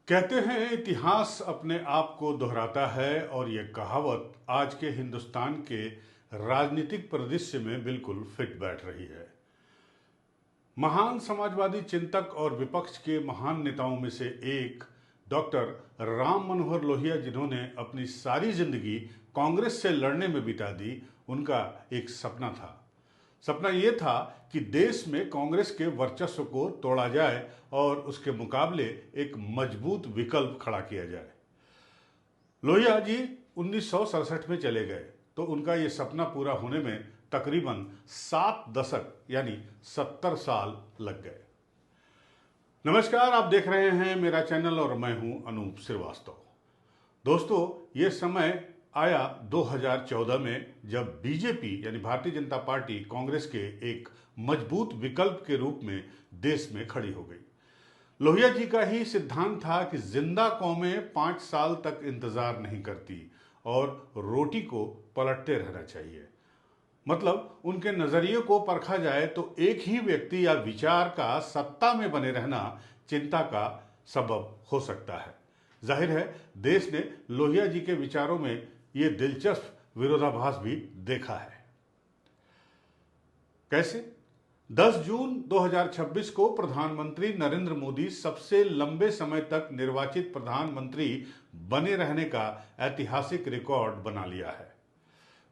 कहते हैं इतिहास अपने आप को दोहराता है और ये कहावत आज के हिंदुस्तान के राजनीतिक परिदृश्य में बिल्कुल फिट बैठ रही है। महान समाजवादी चिंतक और विपक्ष के महान नेताओं में से एक डॉक्टर राम मनोहर लोहिया, जिन्होंने अपनी सारी जिंदगी कांग्रेस से लड़ने में बिता दी, उनका एक सपना था। सपना यह था कि देश में कांग्रेस के वर्चस्व को तोड़ा जाए और उसके मुकाबले एक मजबूत विकल्प खड़ा किया जाए। लोहिया जी 1967 में चले गए तो उनका यह सपना पूरा होने में तकरीबन 7 दशक यानी 70 साल लग गए। नमस्कार, आप देख रहे हैं मेरा चैनल और मैं हूं अनूप श्रीवास्तव। दोस्तों, ये समय आया 2014 में, जब बीजेपी यानी भारतीय जनता पार्टी कांग्रेस के एक मजबूत विकल्प के रूप में देश में खड़ी हो गई। लोहिया जी का ही सिद्धांत था कि जिंदा कौमें 5 साल तक इंतजार नहीं करती और रोटी को पलटते रहना चाहिए। मतलब उनके नजरिए को परखा जाए तो एक ही व्यक्ति या विचार का सत्ता में बने रहना चिंता का सबब हो सकता है। जाहिर है, देश ने लोहिया जी के विचारों में ये दिलचस्प विरोधाभास भी देखा है। कैसे? 10 जून 2026 को प्रधानमंत्री नरेंद्र मोदी सबसे लंबे समय तक निर्वाचित प्रधानमंत्री बने रहने का ऐतिहासिक रिकॉर्ड बना लिया है।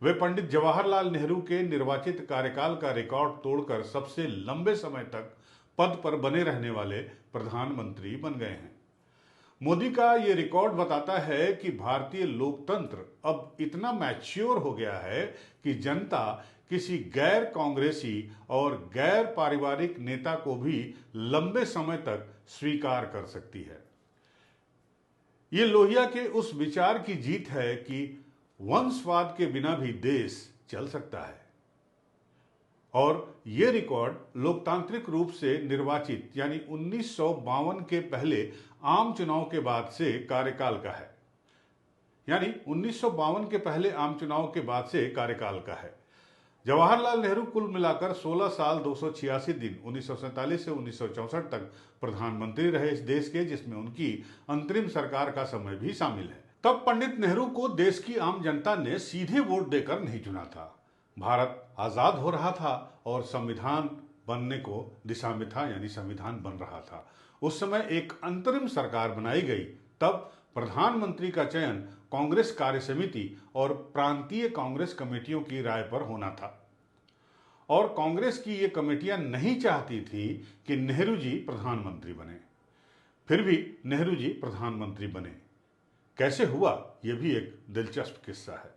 वे पंडित जवाहरलाल नेहरू के निर्वाचित कार्यकाल का रिकॉर्ड तोड़कर सबसे लंबे समय तक पद पर बने रहने वाले प्रधानमंत्री बन गए हैं। मोदी का ये रिकॉर्ड बताता है कि भारतीय लोकतंत्र अब इतना मैच्योर हो गया है कि जनता किसी गैर कांग्रेसी और गैर पारिवारिक नेता को भी लंबे समय तक स्वीकार कर सकती है। ये लोहिया के उस विचार की जीत है कि वंशवाद के बिना भी देश चल सकता है। और ये रिकॉर्ड लोकतांत्रिक रूप से निर्वाचित यानी 1952 के पहले आम चुनाव के बाद से कार्यकाल का है। यानी 1952 के पहले आम चुनाव के बाद से कार्यकाल का है। जवाहरलाल नेहरू कुल मिलाकर 16 साल 286 दिन 1947 से 1964 तक प्रधानमंत्री रहे इस देश के, जिसमें उनकी अंतरिम सरकार का समय भी शामिल है। तब पंडित नेहरू को देश की आम जनता ने सीधे वोट देकर नहीं चुना था। भारत आजाद हो रहा था और संविधान बनने को दिशा में था, यानी संविधान बन रहा था। उस समय एक अंतरिम सरकार बनाई गई। तब प्रधानमंत्री का चयन कांग्रेस कार्य समिति और प्रांतीय कांग्रेस कमेटियों की राय पर होना था। और कांग्रेस की ये कमेटियां नहीं चाहती थी कि नेहरू जी प्रधानमंत्री बने। फिर भी नेहरू जी प्रधानमंत्री बने। कैसे हुआ, यह भी एक दिलचस्प किस्सा है।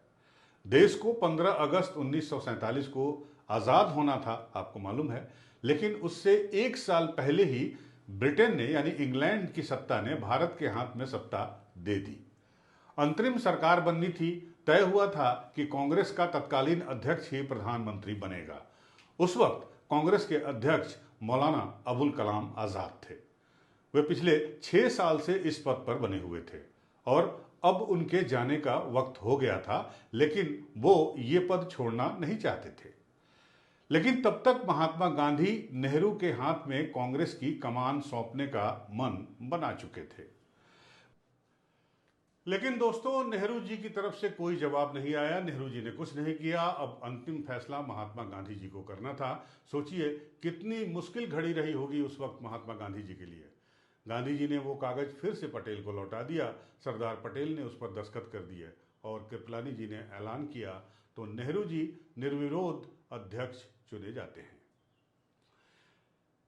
देश को 15 अगस्त 1947 को आजाद होना था, आपको मालूम है, लेकिन उससे एक साल पहले ही ब्रिटेन ने यानी इंग्लैंड की सत्ता ने भारत के हाथ में सत्ता दे दी। अंतरिम सरकार बननी थी। तय हुआ था कि कांग्रेस का तत्कालीन अध्यक्ष ही प्रधानमंत्री बनेगा। उस वक्त कांग्रेस के अध्यक्ष मौलाना अबुल कलाम आजाद थे। वे पिछले 6 साल से इस पद पर बने हुए थे और अब उनके जाने का वक्त हो गया था, लेकिन वो ये पद छोड़ना नहीं चाहते थे। लेकिन तब तक महात्मा गांधी नेहरू के हाथ में कांग्रेस की कमान सौंपने का मन बना चुके थे। लेकिन दोस्तों, नेहरू जी की तरफ से कोई जवाब नहीं आया। नेहरू जी ने कुछ नहीं किया। अब अंतिम फैसला महात्मा गांधी जी को करना था। सोचिए कितनी मुश्किल घड़ी रही होगी उस वक्त महात्मा गांधी जी के लिए। गांधी जी ने वो कागज फिर से पटेल को लौटा दिया। सरदार पटेल ने उस पर दस्तखत कर दिए और कृपलानी जी ने ऐलान किया, तो नेहरू जी निर्विरोध अध्यक्ष चुने जाते हैं।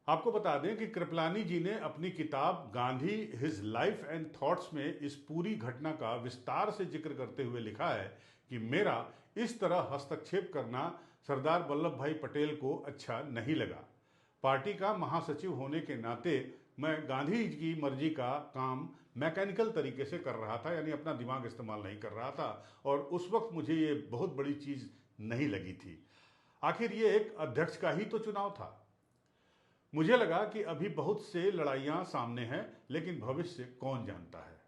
आपको बता दें कि कृपलानी जी ने अपनी किताब Gandhi his life and thoughts में इस पूरी घटना का विस्तार से जिक्र करते हुए लिखा है कि मेरा इस तरह हस्तक्षेप करना सरदार वल्लभ भाई पटेल को अच्छा नहीं लगा। पार्टी का महासचिव होने के नाते मैं गांधी जी की मर्जी का काम मैकेनिकल तरीके से कर रहा था, यानी अपना दिमाग इस्तेमाल नहीं कर रहा था, और उस वक्त मुझे ये बहुत बड़ी चीज नहीं लगी थी। आखिर ये एक अध्यक्ष का ही तो चुनाव था। मुझे लगा कि अभी बहुत से लड़ाइयां सामने हैं, लेकिन भविष्य कौन जानता है।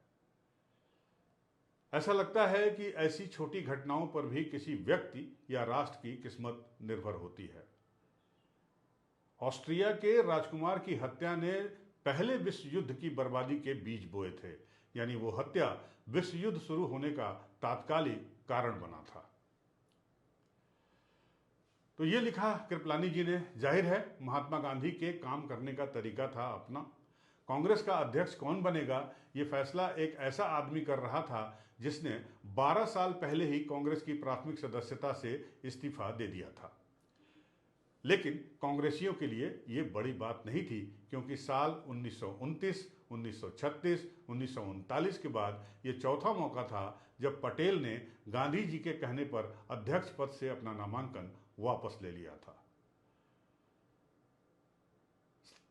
ऐसा लगता है कि ऐसी छोटी घटनाओं पर भी किसी व्यक्ति या राष्ट्र की किस्मत निर्भर होती है। ऑस्ट्रिया के राजकुमार की हत्या ने पहले विश्व युद्ध की बर्बादी के बीज बोए थे, यानी वो हत्या विश्व युद्ध शुरू होने का तात्कालिक कारण बना था। तो ये लिखा कृपलानी जी ने। जाहिर है महात्मा गांधी के काम करने का तरीका था अपना। कांग्रेस का अध्यक्ष कौन बनेगा, ये फैसला एक ऐसा आदमी कर रहा था जिसने 12 साल पहले ही कांग्रेस की प्राथमिक सदस्यता से इस्तीफा दे दिया था। लेकिन कांग्रेसियों के लिए ये बड़ी बात नहीं थी, क्योंकि साल 1929, 1936, 1939 के बाद ये चौथा मौका था जब पटेल ने गांधी जी के कहने पर अध्यक्ष पद से अपना नामांकन वापस ले लिया था।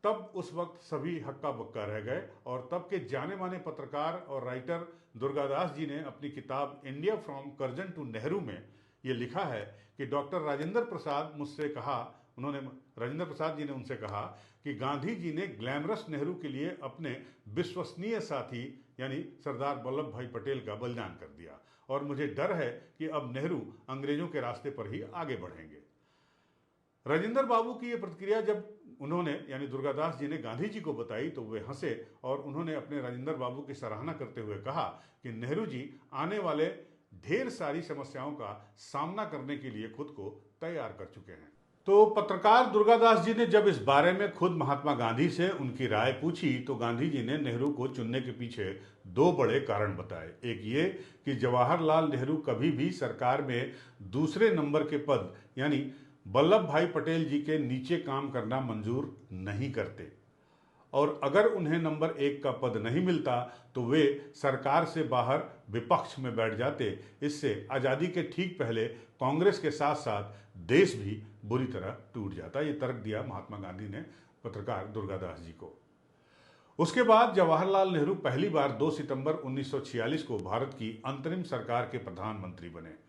तब उस वक्त सभी हक्का बक्का रह गए और तब के जाने माने पत्रकार और राइटर दुर्गादास जी ने अपनी किताब India from Curzon to Nehru में ये लिखा है कि डॉक्टर राजेंद्र प्रसाद राजेंद्र प्रसाद जी ने उनसे कहा कि गांधी जी ने ग्लैमरस नेहरू के लिए अपने विश्वसनीय साथी यानी सरदार वल्लभ भाई पटेल का बलिदान कर दिया और मुझे डर है कि अब नेहरू अंग्रेजों के रास्ते पर ही आगे बढ़ेंगे। राजेंद्र बाबू की यह प्रतिक्रिया जब उन्होंने यानी दुर्गादास जी ने गांधी जी को बताई तो वे हंसे और उन्होंने अपने राजेंद्र बाबू की सराहना करते हुए कहा कि नेहरू जी आने वाले ढेर सारी समस्याओं का सामना करने के लिए खुद को तैयार कर चुके हैं। तो पत्रकार दुर्गादास जी ने जब इस बारे में खुद महात्मा गांधी से उनकी राय पूछी तो गांधी जी ने नेहरू को चुनने के पीछे दो बड़े कारण बताए। एक ये कि जवाहरलाल नेहरू कभी भी सरकार में दूसरे नंबर के पद यानी वल्लभ भाई पटेल जी के नीचे काम करना मंजूर नहीं करते और अगर उन्हें नंबर 1 का पद नहीं मिलता तो वे सरकार से बाहर विपक्ष में बैठ जाते। इससे आज़ादी के ठीक पहले कांग्रेस के साथ साथ देश भी बुरी तरह टूट जाता। ये तर्क दिया महात्मा गांधी ने पत्रकार दुर्गादास जी को। उसके बाद जवाहरलाल नेहरू पहली बार 2 सितंबर 1946 को भारत की अंतरिम सरकार के प्रधानमंत्री बने।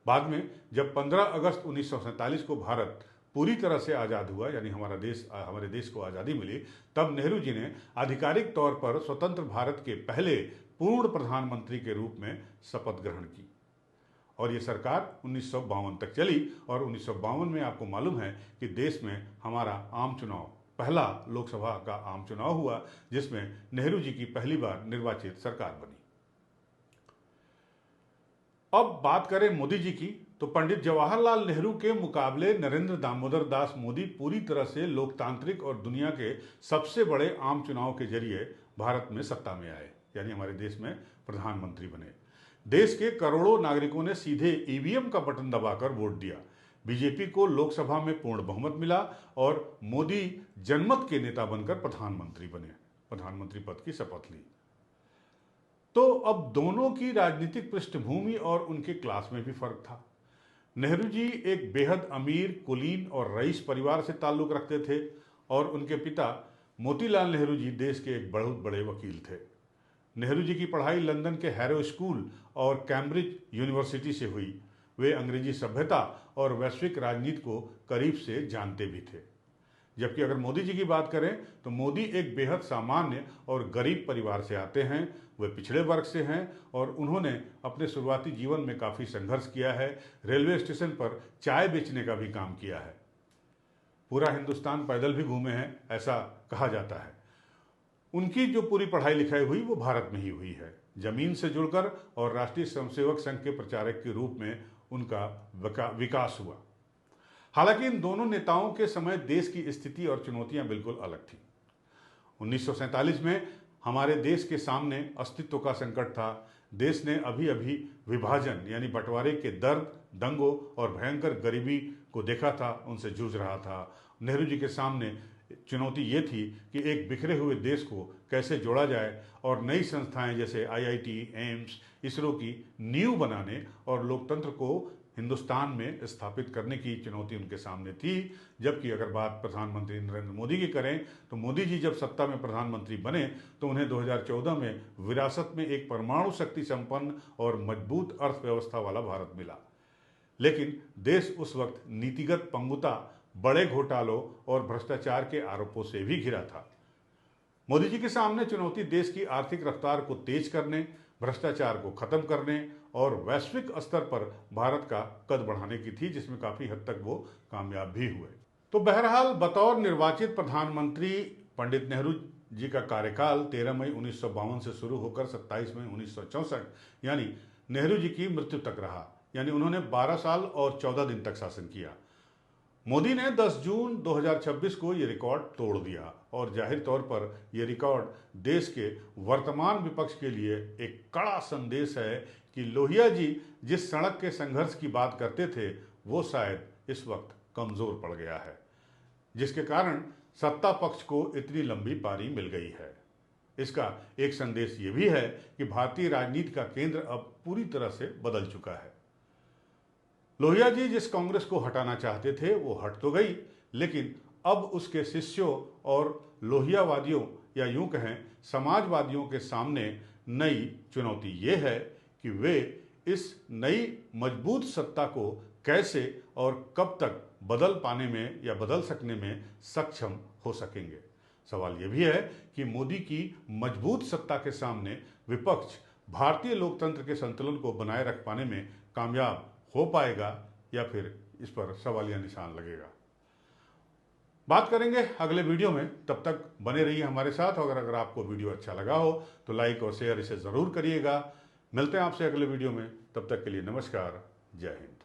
बाद में जब 15 अगस्त 1947 को भारत पूरी तरह से आज़ाद हुआ यानी हमारे देश को आज़ादी मिली, तब नेहरू जी ने आधिकारिक तौर पर स्वतंत्र भारत के पहले पूर्ण प्रधानमंत्री के रूप में शपथ ग्रहण की और ये सरकार 1952 तक चली और 1952 में आपको मालूम है कि देश में हमारा आम चुनाव, पहला लोकसभा का आम चुनाव हुआ जिसमें नेहरू जी की पहली बार निर्वाचित सरकार बनी। अब बात करें मोदी जी की, तो पंडित जवाहरलाल नेहरू के मुकाबले नरेंद्र दामोदर दास मोदी पूरी तरह से लोकतांत्रिक और दुनिया के सबसे बड़े आम चुनाव के जरिए भारत में सत्ता में आए यानी हमारे देश में प्रधानमंत्री बने। देश के करोड़ों नागरिकों ने सीधे ईवीएम का बटन दबाकर वोट दिया। बीजेपी को लोकसभा में पूर्ण बहुमत मिला और मोदी जनमत के नेता बनकर प्रधानमंत्री बने, प्रधानमंत्री पद की शपथ ली। तो अब दोनों की राजनीतिक पृष्ठभूमि और उनके क्लास में भी फर्क था। नेहरू जी एक बेहद अमीर, कुलीन और रईस परिवार से ताल्लुक रखते थे और उनके पिता मोतीलाल नेहरू जी देश के एक बहुत बड़े वकील थे। नेहरू जी की पढ़ाई लंदन के हैरो स्कूल और कैम्ब्रिज यूनिवर्सिटी से हुई। वे अंग्रेजी सभ्यता और वैश्विक राजनीति को करीब से जानते भी थे। जबकि अगर मोदी जी की बात करें तो मोदी एक बेहद सामान्य और गरीब परिवार से आते हैं। वे पिछड़े वर्ग से हैं और उन्होंने अपने शुरुआती जीवन में काफ़ी संघर्ष किया है। रेलवे स्टेशन पर चाय बेचने का भी काम किया है। पूरा हिंदुस्तान पैदल भी घूमे हैं ऐसा कहा जाता है। उनकी जो पूरी पढ़ाई लिखाई हुई वो भारत में ही हुई है। जमीन से जुड़कर और राष्ट्रीय स्वयंसेवक संघ के प्रचारक के रूप में उनका विकास हुआ। हालांकि इन दोनों नेताओं के समय देश की स्थिति और चुनौतियां बिल्कुल अलग थीं। 1947 में हमारे देश के सामने अस्तित्व का संकट था। देश ने अभी अभी विभाजन यानी बंटवारे के दर्द, दंगों और भयंकर गरीबी को देखा था, उनसे जूझ रहा था। नेहरू जी के सामने चुनौती ये थी कि एक बिखरे हुए देश को कैसे जोड़ा जाए और नई संस्थाएं जैसे आईआईटी, एम्स, इसरो की नींव बनाने और लोकतंत्र को हिंदुस्तान में स्थापित करने की चुनौती उनके सामने थी। जबकि अगर बात प्रधानमंत्री नरेंद्र मोदी की करें तो मोदी जी जब सत्ता में प्रधानमंत्री बने तो उन्हें 2014 में विरासत में एक परमाणु शक्ति संपन्न और मजबूत अर्थव्यवस्था वाला भारत मिला। लेकिन देश उस वक्त नीतिगत पंगुता, बड़े घोटालों और भ्रष्टाचार के आरोपों से भी घिरा था। मोदी जी के सामने चुनौती देश की आर्थिक रफ्तार को तेज करने, भ्रष्टाचार को खत्म करने और वैश्विक स्तर पर भारत का कद बढ़ाने की थी, जिसमें काफी हद तक वो कामयाब भी हुए। तो बहरहाल बतौर निर्वाचित प्रधानमंत्री पंडित नेहरू जी का कार्यकाल 13 मई 1952 से शुरू होकर 27 मई 1964 यानी नेहरू जी की मृत्यु तक रहा। यानी उन्होंने 12 साल और 14 दिन तक शासन किया। मोदी ने 10 जून 2026 को ये रिकॉर्ड तोड़ दिया और जाहिर तौर पर यह रिकॉर्ड देश के वर्तमान विपक्ष के लिए एक कड़ा संदेश है कि लोहिया जी जिस सड़क के संघर्ष की बात करते थे वो शायद इस वक्त कमजोर पड़ गया है, जिसके कारण सत्ता पक्ष को इतनी लंबी पारी मिल गई है। इसका एक संदेश ये भी है कि भारतीय राजनीति का केंद्र अब पूरी तरह से बदल चुका है। लोहिया जी जिस कांग्रेस को हटाना चाहते थे वो हट तो गई, लेकिन अब उसके शिष्यों और लोहियावादियों या यूं कहें समाजवादियों के सामने नई चुनौती ये है कि वे इस नई मजबूत सत्ता को कैसे और कब तक बदल पाने में या बदल सकने में सक्षम हो सकेंगे। सवाल यह भी है कि मोदी की मजबूत सत्ता के सामने विपक्ष भारतीय लोकतंत्र के संतुलन को बनाए रख पाने में कामयाब हो पाएगा या फिर इस पर सवालिया निशान लगेगा। बात करेंगे अगले वीडियो में, तब तक बने रहिए हमारे साथ। और अगर आपको वीडियो अच्छा लगा हो तो लाइक और शेयर इसे ज़रूर करिएगा। मिलते हैं आपसे अगले वीडियो में, तब तक के लिए नमस्कार, जय हिंद।